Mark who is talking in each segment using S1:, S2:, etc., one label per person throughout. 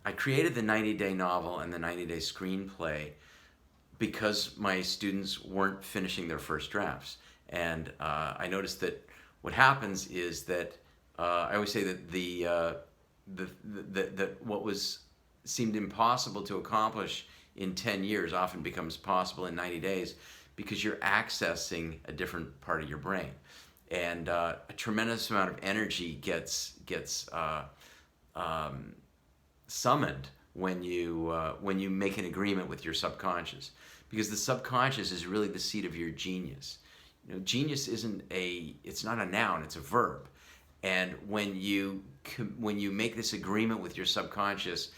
S1: I created the 90-day novel and the 90-day screenplay because my students weren't finishing their first drafts. And I noticed that what happens is that I always say that that what was seemed impossible to accomplish in 10 years often becomes possible in 90 days because you're accessing a different part of your brain. And a tremendous amount of energy gets summoned when you make an agreement with your subconscious, because the subconscious is really the seat of your genius. You know, genius it's not a noun, it's a verb. And when you make this agreement with your subconscious,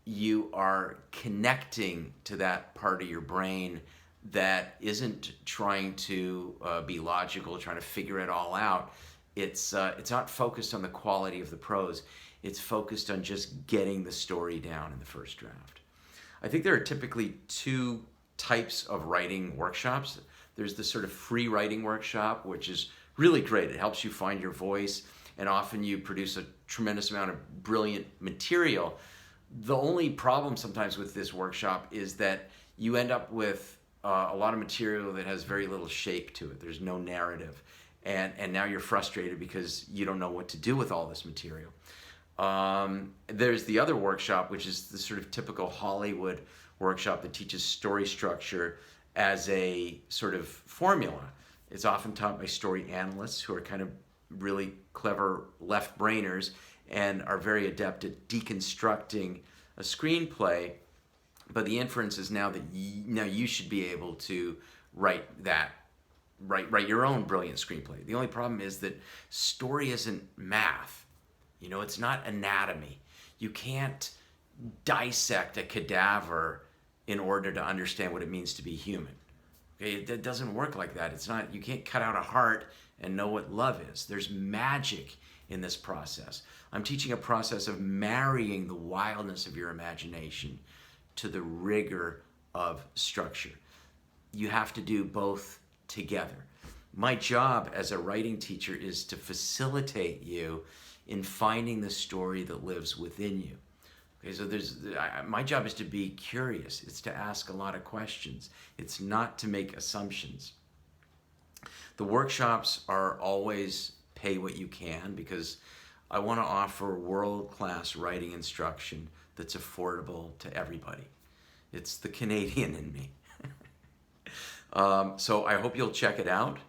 S1: you are connecting to that part of your brain that isn't trying to be logical, trying to figure it all out. It's not focused on the quality of the prose. It's focused on just getting the story down in the first draft. I think there are typically two types of writing workshops. There's the sort of free writing workshop, which is really great. It helps you find your voice, and often you produce a tremendous amount of brilliant material. The only problem sometimes with this workshop is that you end up with a lot of material that has very little shape to it. There's no narrative. And now you're frustrated because you don't know what to do with all this material. There's the other workshop, which is the sort of typical Hollywood workshop that teaches story structure as a sort of formula. It's often taught by story analysts who are kind of really clever left-brainers and are very adept at deconstructing a screenplay. But the inference is now that now you should be able to write your own brilliant screenplay. The only problem is that story isn't math. You know, it's not anatomy. You can't dissect a cadaver in order to understand what it means to be human. Okay, it doesn't work like that. It's not, you can't cut out a heart and know what love is. There's magic in this process. I'm teaching a process of marrying the wildness of your imagination to the rigor of structure. You have to do both together. My job as a writing teacher is to facilitate you in finding the story that lives within you. Okay, so my job is to be curious. It's to ask a lot of questions. It's not to make assumptions. The workshops are always pay what you can, because I want to offer world-class writing instruction that's affordable to everybody. It's the Canadian in me. So I hope you'll check it out,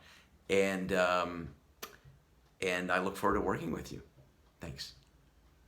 S1: and I look forward to working with you. Thanks.